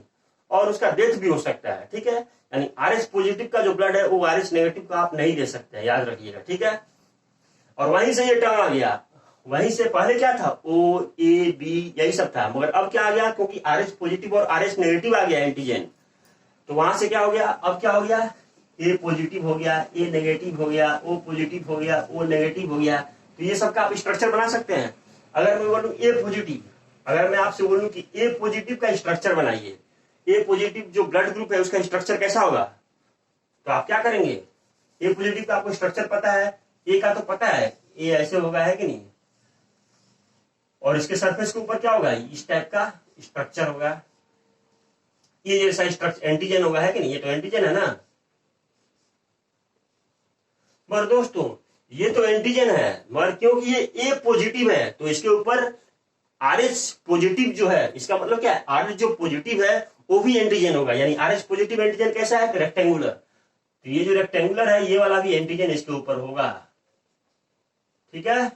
[SPEAKER 1] और उसका डेथ भी हो सकता है, ठीक है। यानी RH पॉजिटिव का जो ब्लड है वो RH नेगेटिव को आप नहीं दे सकते हैं, याद रखिएगा, ठीक है। और वहीं से ये टर्म आ गया, वहीं से पहले क्या था, O A B यही सब था, मगर अब क्या आ गया, क्योंकि RH पॉजिटिव और RH नेगेटिव आ गया एंटीजन, तो वहां से क्या हो गया, अब क्या हो गया, A पॉजिटिव हो गया, A नेगेटिव हो गया, O पॉजिटिव हो गया, O नेगेटिव हो गया। तो ये सब का आप स्ट्रक्चर बना सकते हैं। अगर मैं बोलूं A पॉजिटिव, अगर मैं आपसे बोलूं कि A पॉजिटिव का स्ट्रक्चर बनाइए, A पॉजिटिव जो ब्लड ग्रुप है उसका स्ट्रक्चर कैसा होगा, तो आप क्या करेंगे, A पॉजिटिव का आपको स्ट्रक्चर पता है, A का तो पता है, A ऐसे होगा, है कि नहीं, और इसके सरफेस के ऊपर क्या होगा, इस टाइप का स्ट्रक्चर होगा, ये जैसा स्ट्रक्चर एंटीजन होगा, है कि नहीं, ये तो एंटीजन है ना। मगर दोस्तों ये तो एंटीजन है, मगर क्योंकि ये A पॉजिटिव है तो इसके ऊपर RH पॉजिटिव जो है, इसका मतलब क्या है, RH जो पॉजिटिव है वो भी एंटीजन होगा, यानी RH पॉजिटिव एंटीजन कैसा है, रेक्टेंगुलर, तो ये जो रेक्टेंगुलर है ये वाला भी एंटीजन इसके ऊपर होगा, ठीक है।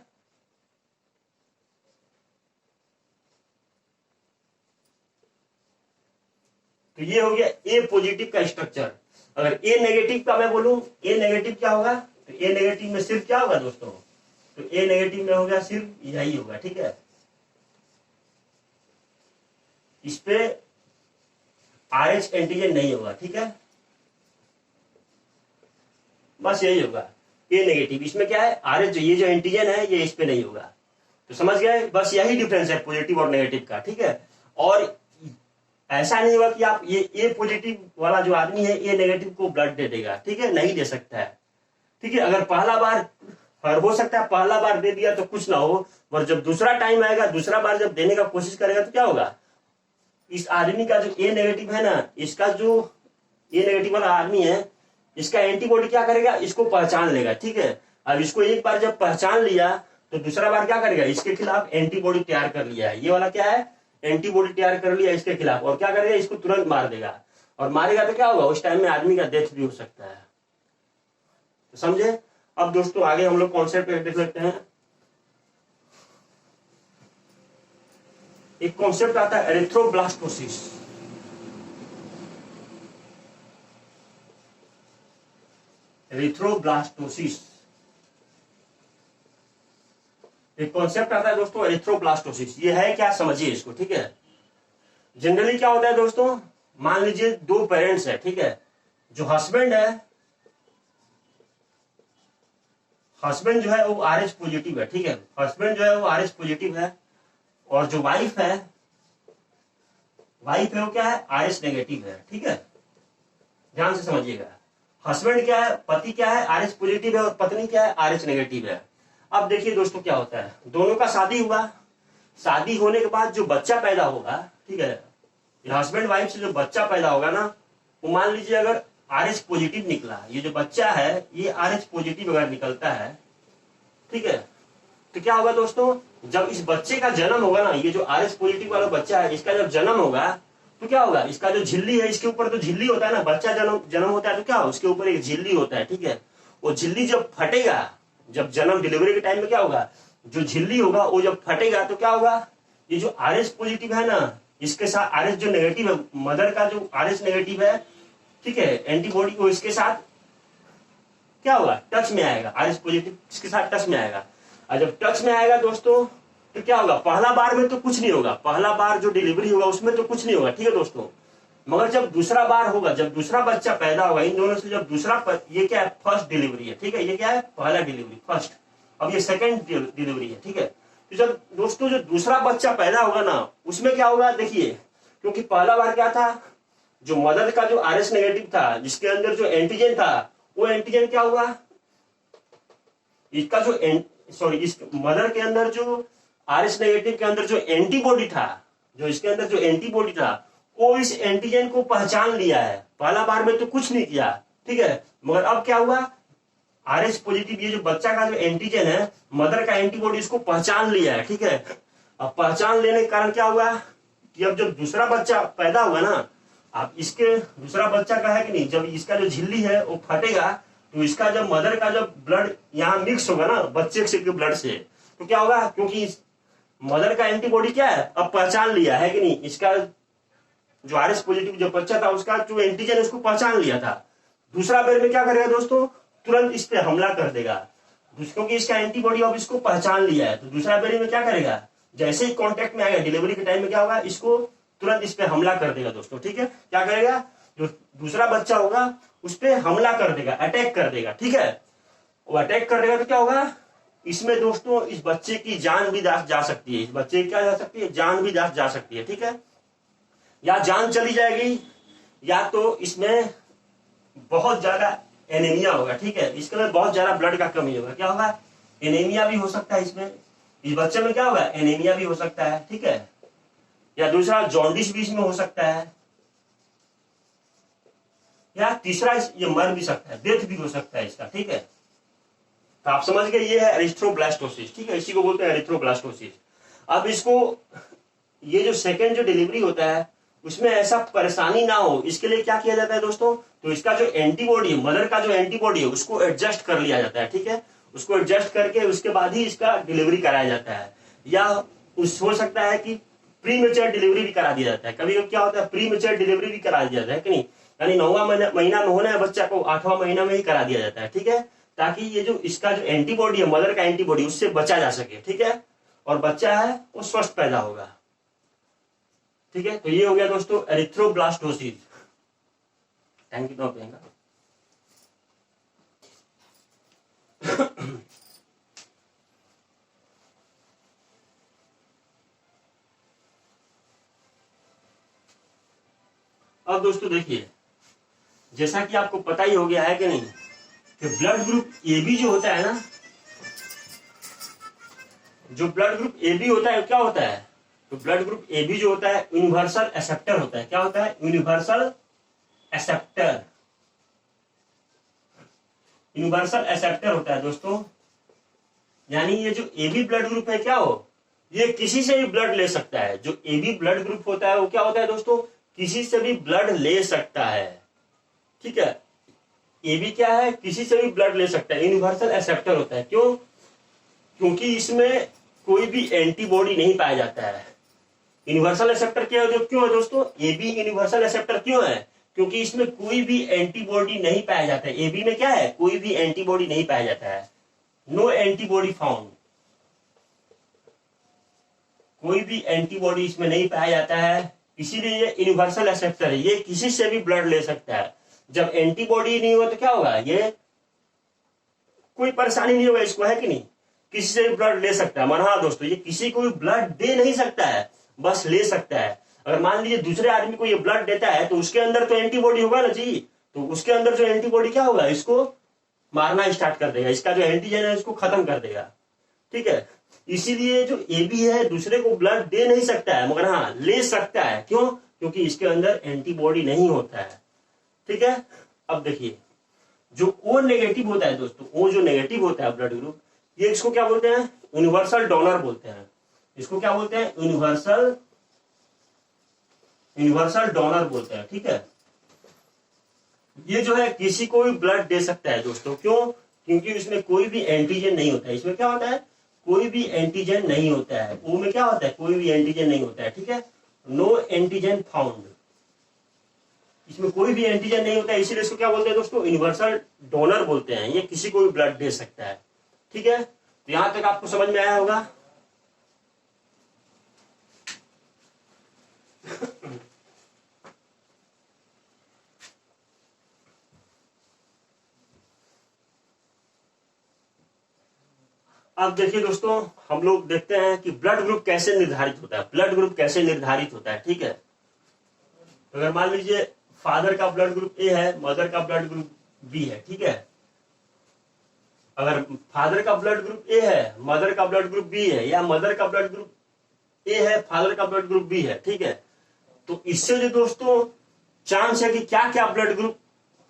[SPEAKER 1] तो ये हो गया A पॉजिटिव का स्ट्रक्चर। अगर A नेगेटिव का मैं बोलूं, A नेगेटिव क्या होगा, तो A नेगेटिव में सिर्फ क्या होगा दोस्तों, तो A नेगेटिव में हो गया सिर्फ यही होगा, ठीक है। इस पे RH एंटीजन नहीं होगा, ठीक है, बस यही होगा A नेगेटिव। इसमें क्या है, RH ये जो एंटीजन है ये इस पे नहीं होगा। तो समझ गए, बस यही डिफरेंस है पॉजिटिव और नेगेटिव का, ठीक है। और ऐसा नहीं होगा कि आप ये A पॉजिटिव वाला जो आदमी है A नेगेटिव को ब्लड दे देगा, ठीक है, नहीं दे सकता है, ठीक है। अगर पहला बार, और हो सकता है पहला बार दे दिया तो कुछ ना हो, पर जब दूसरा टाइम आएगा, दूसरा बार जब देने का कोशिश करेगा तो क्या होगा, इस आदमी का जो A नेगेटिव है ना, इसका जो A नेगेटिव वाला आदमी है, इसका एंटीबॉडी क्या करेगा, इसको पहचान लेगा, ठीक है। अब इसको एक बार जब पहचान लिया तो दूसरा बार क्या करेगा, इसके खिलाफ एंटीबॉडी तैयार कर लिया है, ये वाला क्या है, एंटीबॉडी तैयार कर लिया इसके खिलाफ, और क्या करेगा, इसको तुरंत मार देगा। और मारेगा तो क्या होगा, उस टाइम में आदमी का डेथ भी हो सकता है। तो समझे। अब दोस्तों आगे हम लोग कॉन्सेप्ट देख लेते हैं। एक कॉन्सेप्ट आता है एरिथ्रोब्लास्टोसिस। एरिथ्रोब्लास्टोसिस एक कॉन्सेप्ट आता है दोस्तों, एरिथ्रोब्लास्टोसिस। ये है क्या, समझिए इसको, ठीक है। जनरली क्या होता है दोस्तों, मान लीजिए दो पेरेंट्स है, ठीक है। जो हस्बैंड है, हस्बैंड जो है वो RH पॉजिटिव है, ठीक है। हस्बैंड जो है वो RH पॉजिटिव है, और जो वाइफ है वो क्या है, RH नेगेटिव है, ठीक है। ध्यान से समझिएगा। हस्बैंड क्या है, पति क्या है, RH पॉजिटिव है, और पत्नी क्या है, RH नेगेटिव है। अब देखिए दोस्तों क्या होता है, दोनों का शादी हुआ, शादी होने के बाद जो बच्चा पैदा होगा, ठीक है, हस्बैंड वाइफ से जो बच्चा पैदा होगा ना, वो मान लीजिए अगर RH पॉजिटिव निकला, ये जो बच्चा है ये RH पॉजिटिव अगर निकलता है, ठीक है, तो क्या होगा दोस्तों, जब इस बच्चे का जन्म होगा ना, ये जो RH पॉजिटिव वाला बच्चा है, इसका जब जन्म होगा तो क्या होगा, इसका जो झिल्ली है, इसके ऊपर तो झिल्ली होता है ना, बच्चा जन्म होता है तो क्या, उसके ऊपर एक झिल्ली होता है, ठीक है। वो झिल्ली जब फटेगा, जब जन्म डिलीवरी के टाइम में क्या होगा, जो झिल्ली होगा वो जब फटेगा तो क्या होगा, ये जो RH पॉजिटिव है ना, इसके साथ RH जो नेगेटिव है, मदर का जो RH नेगेटिव है, ठीक है, एंटीबॉडी वो इसके साथ क्या होगा, टच में आएगा, RH पॉजिटिव इसके साथ टच में आएगा। और जब टच में आएगा दोस्तों तो क्या होगा, पहला बार में तो कुछ नहीं होगा, पहला बार जो डिलीवरी होगा उसमें तो कुछ नहीं होगा, ठीक है दोस्तों। मगर जब दूसरा बार होगा, जब दूसरा बच्चा पैदा होगा, इन दोनों से जब दूसरा, ये क्या है, फर्स्ट डिलीवरी है, ठीक है, ये क्या है, पहला डिलीवरी, फर्स्ट। अब ये सेकेंड डिलीवरी है, ठीक है। तो जब दोस्तों जो दूसरा बच्चा पैदा होगा ना, उसमें क्या होगा, देखिए, क्योंकि पहला बार क्या था, जो मदर का जो RH नेगेटिव था, जिसके अंदर जो एंटीजन था, वो एंटीजन क्या हुआ, इसका जो इस मदर के अंदर जो RH नेगेटिव के अंदर जो एंटीबॉडी था, जो इसके अंदर जो एंटीबॉडी था, वो इस एंटीजन को पहचान लिया है। पहला बार में तो कुछ नहीं किया, ठीक है, मगर अब क्या हुआ, RH पॉजिटिव ये जो बच्चा का जो एंटीजन है, मदर का एंटीबॉडी इसको पहचान लिया है, ठीक है। अब पहचान लेने के कारण क्या हुआ कि अब जब दूसरा बच्चा पैदा हुआ ना, अब इसके दूसरा बच्चा का है कि नहीं, जब इसका जो झिल्ली है वो फटेगा, तो इसका जब मदर का जब ब्लड यहाँ मिक्स होगा ना बच्चे के ब्लड से, तो क्या होगा, क्योंकि मदर का एंटीबॉडी क्या है, अब पहचान लिया है कि नहीं, इसका जो RH पॉजिटिव जो बच्चा था उसका जो एंटीजन उसको पहचान लिया था। दूसरा बेर में क्या करेगा दोस्तों, तुरंत इस पे हमला कर देगा, क्योंकि इसका एंटीबॉडी अब इसको पहचान लिया है। तो दूसरा बेर में क्या करेगा, जैसे ही कॉन्टेक्ट में आएगा डिलीवरी के टाइम में क्या होगा, इसको तुरंत इस पे हमला कर देगा दोस्तों, ठीक है। क्या करेगा, जो दूसरा बच्चा होगा उस पे हमला कर देगा, अटैक कर देगा, ठीक है। वो अटैक कर देगा तो क्या होगा, इसमें दोस्तों इस बच्चे की जान भी जा सकती है, इस बच्चे की क्या जा सकती है, जान भी जा सकती है, ठीक है। या जान चली जाएगी, या तो इसमें बहुत ज्यादा एनीमिया होगा, ठीक है, इसके में बहुत ज्यादा ब्लड का कमी होगा, क्या होगा, एनीमिया भी हो सकता है इसमें, इस बच्चे में क्या होगा, एनीमिया भी हो सकता है, ठीक है। या दूसरा जॉन्डिस भी इसमें हो सकता है, या तीसरा ये मर भी सकता है, डेथ भी हो सकता है इसका, ठीक है। तो आप समझ गए, ये है एरिथ्रोब्लास्टोसिस, ठीक है, इसी को बोलते हैं एरिथ्रोब्लास्टोसिस। अब इसको, ये जो सेकेंड जो डिलीवरी होता है उसमें ऐसा परेशानी ना हो, इसके लिए क्या किया जाता है दोस्तों, तो इसका जो एंटीबॉडी है, मदर का जो एंटीबॉडी है, उसको एडजस्ट कर लिया जाता है, ठीक है। उसको एडजस्ट करके उसके बाद ही इसका डिलीवरी कराया जाता है। या हो सकता है कि प्री मेच्योर डिलीवरी भी करा दिया जाता है, कभी कभी क्या होता है, प्री मेच्योर डिलीवरी भी करा दिया जाता है कि नहीं, यानी 9वां महीना में होना है बच्चा को, 8वां महीना में ही करा दिया जाता है, ठीक है, ताकि ये जो इसका जो एंटीबॉडी है, मदर का एंटीबॉडी, उससे बचा जा सके, ठीक है, और बच्चा है वो स्वस्थ पैदा होगा, ठीक है। तो ये हो गया दोस्तों एरिथ्रोब्लास्टोसिस। Thank you Priyanka. अब दोस्तों देखिए, जैसा कि आपको पता ही हो गया है कि नहीं, कि ब्लड ग्रुप AB जो होता है ना, जो ब्लड ग्रुप AB होता है क्या होता है, तो ब्लड ग्रुप AB जो होता है यूनिवर्सल एक्सेप्टर होता है, क्या होता है, यूनिवर्सल एक्सेप्टर। यूनिवर्सल एक्सेप्टर होता है दोस्तों, यानी ये जो ए बी ब्लड ग्रुप है क्या हो, ये किसी से भी ब्लड ले सकता है। जो ए बी ब्लड ग्रुप होता है वो क्या होता है दोस्तों, किसी से भी ब्लड ले सकता है। ठीक है, ए बी क्या है, किसी से भी ब्लड ले सकता है, यूनिवर्सल एक्सेप्टर होता है। क्यों, क्योंकि इसमें कोई भी एंटीबॉडी नहीं पाया जाता है। यूनिवर्सल एक्सेप्टर क्या है, क्यों है दोस्तों, ए बी यूनिवर्सल एक्सेप्टर क्यों है, क्योंकि इसमें कोई भी एंटीबॉडी नहीं पाया जाता है। ए बी में क्या है, कोई भी एंटीबॉडी नहीं पाया जाता है, नो एंटीबॉडी फाउंड, कोई भी एंटीबॉडी इसमें नहीं पाया जाता है, इसीलिए ये यूनिवर्सल एक्सेप्टर है। ये किसी से भी ब्लड ले सकता है। जब एंटीबॉडी नहीं हो तो क्या होगा, ये कोई परेशानी नहीं होगा इसको, है कि नहीं, किसी से भी ब्लड ले सकता है। मगर हाँ दोस्तों, ये किसी को भी ब्लड दे नहीं सकता है, बस ले सकता है। अगर मान लीजिए दूसरे आदमी को ये ब्लड देता है तो उसके अंदर तो एंटीबॉडी होगा ना जी, तो उसके अंदर जो एंटीबॉडी क्या होगा, इसको मारना स्टार्ट कर देगा, इसका जो एंटीजन है इसको खत्म कर देगा। ठीक है, इसीलिए जो ए बी है दूसरे को ब्लड दे नहीं सकता है, मगर हाँ ले सकता है। क्यों, क्योंकि इसके अंदर एंटीबॉडी नहीं होता है। ठीक है, अब देखिए जो ओ नेगेटिव होता है दोस्तों, ओ जो नेगेटिव होता है ब्लड ग्रुप, ये इसको क्या बोलते हैं, यूनिवर्सल डोनर बोलते हैं। इसको क्या बोलते हैं, यूनिवर्सल डोनर बोलते हैं। ठीक है, ये जो है किसी को भी ब्लड दे सकता है दोस्तों। क्यों, क्योंकि इसमें कोई भी एंटीजन नहीं होता है। इसमें क्या होता है, कोई भी एंटीजन नहीं होता है। ओ में क्या होता है, कोई भी एंटीजन नहीं होता है। ठीक है, नो एंटीजन फाउंड, इसमें कोई भी एंटीजन नहीं होता है, इसीलिए इसको क्या बोलते हैं दोस्तों, यूनिवर्सल डोनर बोलते हैं। ये किसी को भी ब्लड दे सकता है। ठीक है, तो यहां तक आपको समझ में आया होगा। अब देखिए दोस्तों, हम लोग देखते हैं कि ब्लड ग्रुप कैसे निर्धारित होता है। ब्लड ग्रुप कैसे निर्धारित होता है, ठीक है। अगर मान लीजिए फादर का ब्लड ग्रुप ए है, मदर का ब्लड ग्रुप बी है, ठीक है। अगर फादर का ब्लड ग्रुप ए है, मदर का ब्लड ग्रुप बी है, या मदर का ब्लड ग्रुप ए है, फादर का ब्लड ग्रुप बी है, ठीक है, तो इससे जो दोस्तों चांस है कि क्या क्या ब्लड ग्रुप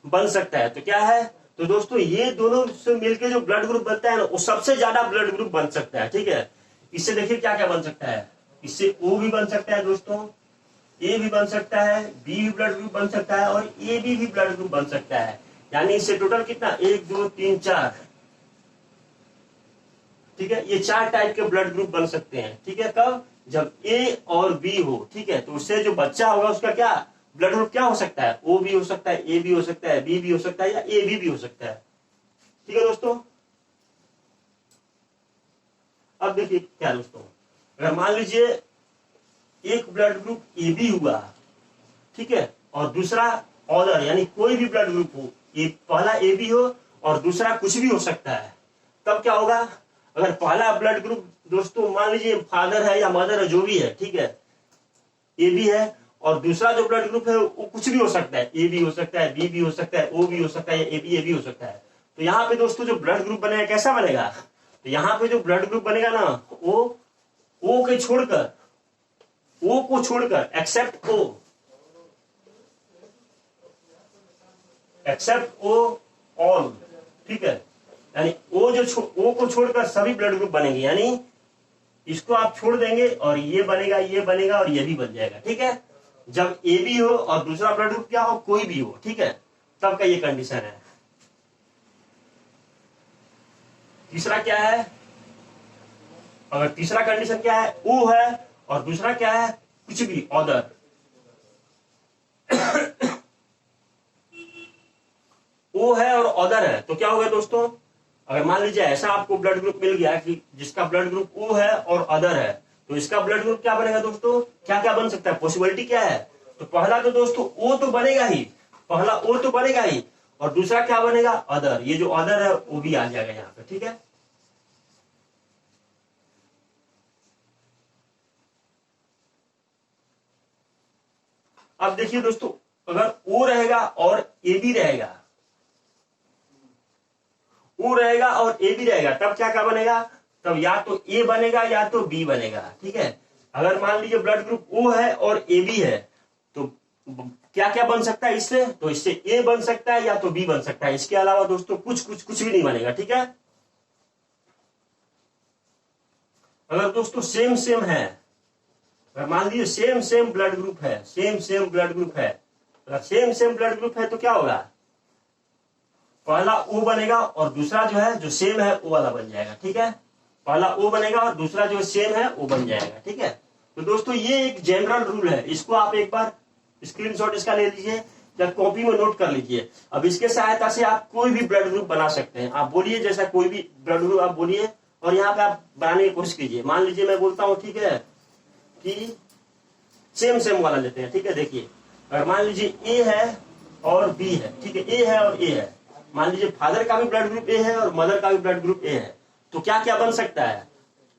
[SPEAKER 1] बन सकता है, तो क्या है, तो दोस्तों ये दोनों से मिलकर जो ब्लड ग्रुप बनता है ना, वो सबसे ज्यादा ब्लड ग्रुप बन सकता है। ठीक है, इससे देखिए क्या क्या बन सकता है। इससे ओ भी बन सकता है दोस्तों, ए भी बन सकता है, बी भी ब्लड ग्रुप बन सकता है, और ए बी भी ब्लड ग्रुप बन सकता है। यानी इससे टोटल कितना, 1 2 3 4, ठीक है, ये 4 टाइप के ब्लड ग्रुप बन सकते हैं। ठीक है, कब, जब ए और बी हो। ठीक है, तो उससे जो बच्चा होगा उसका क्या ब्लड ग्रुप क्या हो सकता है, ओ भी हो सकता है, ए भी हो सकता है, बी भी हो सकता है, या ए बी भी हो सकता है। ठीक है दोस्तों, अब देखिए क्या दोस्तों, अगर मान लीजिए एक ब्लड ग्रुप ए बी हुआ, ठीक है, और दूसरा अदर, यानी कोई भी ब्लड ग्रुप हो, पहला ए बी हो और दूसरा कुछ भी हो सकता है, तब क्या होगा। अगर पहला ब्लड ग्रुप दोस्तों मान लीजिए फादर है या मदर है, जो भी है, ठीक है, ए बी है, और दूसरा जो ब्लड ग्रुप है वो कुछ भी हो सकता है, ए भी हो सकता है, बी भी हो सकता है, ओ भी हो सकता है, या ए भी हो सकता है। तो यहाँ पे दोस्तों जो ब्लड ग्रुप बनेगा कैसा बनेगा, तो यहाँ पे जो ब्लड ग्रुप बनेगा ना, वो ओ को छोड़कर एक्सेप्ट ओ ऑल, ठीक है, यानी ओ को छोड़कर सभी ब्लड ग्रुप बनेंगे। यानी इसको आप छोड़ देंगे और ये बनेगा और ये भी बन जाएगा। ठीक है, जब ए बी हो और दूसरा ब्लड ग्रुप क्या हो, कोई भी हो, ठीक है, तब का ये कंडीशन है। तीसरा क्या है, अगर तीसरा कंडीशन क्या है, ओ है और दूसरा क्या है, कुछ भी अदर, ओ है और अदर है, तो क्या होगा दोस्तों, अगर मान लीजिए ऐसा आपको ब्लड ग्रुप मिल गया कि जिसका ब्लड ग्रुप ओ है और अदर है, तो इसका ब्लड ग्रुप क्या बनेगा दोस्तों, क्या क्या बन सकता है, पॉसिबिलिटी क्या है, तो पहला तो दोस्तों ओ तो बनेगा ही, और दूसरा क्या बनेगा, अदर। ये जो अदर है वो भी आ जाएगा यहाँ पे। ठीक है, अब देखिए दोस्तों, अगर ओ रहेगा और ए बी रहेगा, ओ रहेगा और ए बी रहेगा, तब क्या क्या बनेगा, तब या तो ए बनेगा या तो बी बनेगा। ठीक है, अगर मान लीजिए ब्लड ग्रुप ओ है और ए बी है, तो क्या क्या बन सकता है इससे, तो इससे ए बन सकता है या तो बी बन सकता है, इसके अलावा दोस्तों कुछ भी नहीं बनेगा। ठीक है, अगर दोस्तों सेम सेम है, अगर मान लीजिए सेम ब्लड ग्रुप है, सेम ब्लड ग्रुप है, अगर सेम ब्लड ग्रुप है तो क्या होगा, पहला ओ बनेगा और दूसरा जो है जो सेम है ओ वाला बन जाएगा। ठीक है, पहला ओ बनेगा और दूसरा जो सेम है वो बन जाएगा। ठीक है, तो दोस्तों ये एक जनरल रूल है, इसको आप एक बार स्क्रीनशॉट इसका ले लीजिए या कॉपी में नोट कर लीजिए। अब इसके सहायता से आप कोई भी ब्लड ग्रुप बना सकते हैं। आप बोलिए जैसा कोई भी ब्लड ग्रुप आप बोलिए और यहाँ पे आप बनाने की कोशिश कीजिए। मान लीजिए मैं बोलता हूँ, ठीक है, कि सेम वाला लेते हैं। ठीक है, देखिए अगर मान लीजिए ए है और बी है, ठीक है, ए है और ए है, मान लीजिए फादर का भी ब्लड ग्रुप ए है और मदर का भी ब्लड ग्रुप ए है, तो क्या क्या बन सकता है,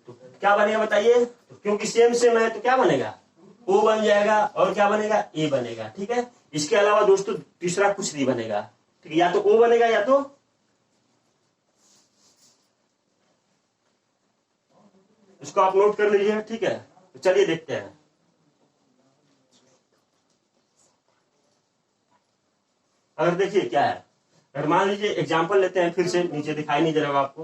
[SPEAKER 1] तो क्या बनेगा बताइए, तो क्योंकि सेम है तो क्या बनेगा, ओ बन जाएगा और क्या बनेगा, ए बनेगा। ठीक है, इसके अलावा दोस्तों तीसरा कुछ नहीं बनेगा। ठीक है, या तो ओ बनेगा या तो इसको आप नोट कर लीजिए। ठीक है, तो चलिए देखते हैं। अगर देखिए क्या है, अगर मान लीजिए एग्जांपल लेते हैं, फिर से नीचे दिखाई नहीं दे रहा आपको।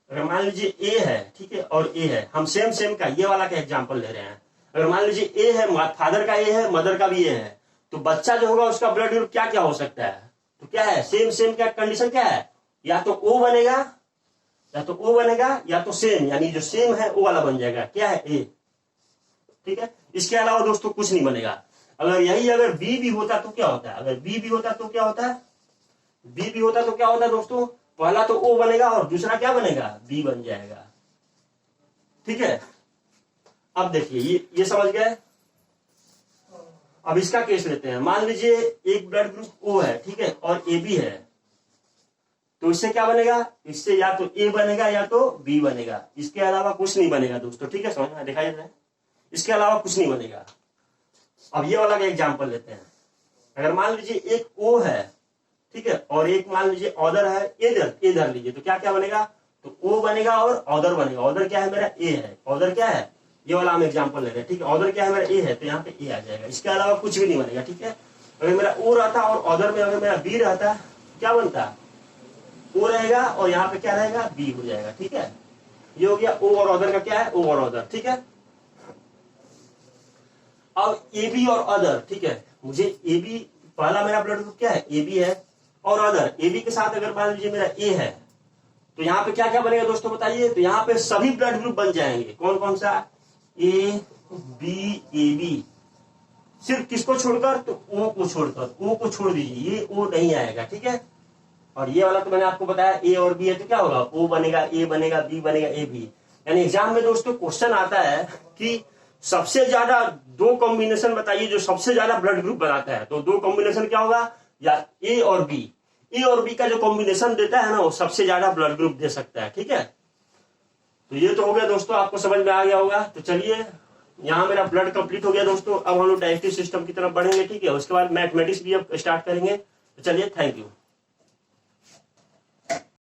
[SPEAKER 1] अगर मान लीजिए ए है, ठीक है, और ए है, हम सेम का ये वाला का एग्जांपल ले रहे हैं। अगर मान लीजिए ए है, फादर का ए है, मदर का भी ए है, तो बच्चा जो होगा उसका ब्लड ग्रुप क्या क्या हो सकता है, तो क्या है, सेम क्या कंडीशन क्या है, या तो ओ बनेगा या तो सेम, यानी जो सेम है वो वाला बन जाएगा, क्या है, ए। ठीक है, इसके अलावा दोस्तों कुछ नहीं बनेगा। अगर बी भी होता तो क्या होता है, अगर बी भी होता तो क्या होता है, बी भी होता तो क्या होता है दोस्तों, पहला तो ओ बनेगा और दूसरा क्या बनेगा, बी बन जाएगा। ठीक है, अब देखिए ये समझ गए। अब इसका केस लेते हैं। मान लीजिए एक ब्लड ग्रुप ओ है, ठीक है, और ए बी है, तो इससे क्या बनेगा, इससे या तो ए बनेगा या तो बी बनेगा, इसके अलावा कुछ नहीं बनेगा दोस्तों। ठीक है, समझ में दिखाई दे रहा है, इसके अलावा कुछ नहीं बनेगा। अब ये वाला का एग्जांपल लेते हैं। अगर मान लीजिए एक ओ है, ठीक है, और एक मान लीजिए ऑर्डर है, इधर लीजिए, तो क्या क्या बनेगा, तो ओ बनेगा और ऑर्डर बनेगा। ऑर्डर क्या है मेरा, ए है, ऑर्डर क्या है, ये वाला हम एग्जांपल ले रहे हैं। ठीक है, ऑर्डर क्या है मेरा, ए है, तो यहाँ पे ए आ जाएगा, इसके अलावा कुछ भी नहीं बनेगा। ठीक है, अगर मेरा ओ रहता और ऑर्डर में अगर मेरा बी रहता, क्या बनता, ओ रहेगा और यहाँ पे क्या रहेगा, बी हो जाएगा। ठीक है, ये हो गया ओ और ऑर्डर का क्या है, ओ और ऑर्डर। ठीक है, अब ए बी और अदर, ठीक है, मुझे ए बी, पहला मेरा ब्लड ग्रुप क्या है, ए बी है, और अदर, ए बी के साथ अगर मान लीजिए मेरा ए है, तो यहाँ पे क्या क्या बनेगा दोस्तों बताइए, तो यहाँ पे सभी ब्लड ग्रुप बन जाएंगे। कौन कौन सा, ए बी, सिर्फ किसको छोड़कर, तो ओ को छोड़कर, ओ को छोड़ दीजिए, ये ओ नहीं आएगा। ठीक है, और ये वाला तो मैंने आपको बताया ए और बी है, तो क्या होगा, ओ बनेगा, ए बनेगा, बी बनेगा, ए बी। यानी एग्जाम में दोस्तों क्वेश्चन आता है कि सबसे ज्यादा दो कॉम्बिनेशन बताइए जो सबसे ज्यादा ब्लड ग्रुप बनाता है, तो दो कॉम्बिनेशन क्या होगा, या ए और बी का जो कॉम्बिनेशन देता है ना, वो सबसे ज्यादा ब्लड ग्रुप दे सकता है। ठीक है, तो ये तो हो गया दोस्तों, आपको समझ में आ गया होगा। तो चलिए, यहाँ मेरा ब्लड कंप्लीट हो गया दोस्तों। अब हम लोग डाइजेस्टिव सिस्टम की तरफ बढ़ेंगे। ठीक है, उसके बाद मैथमेटिक्स भी अब स्टार्ट करेंगे। तो चलिए, थैंक यू।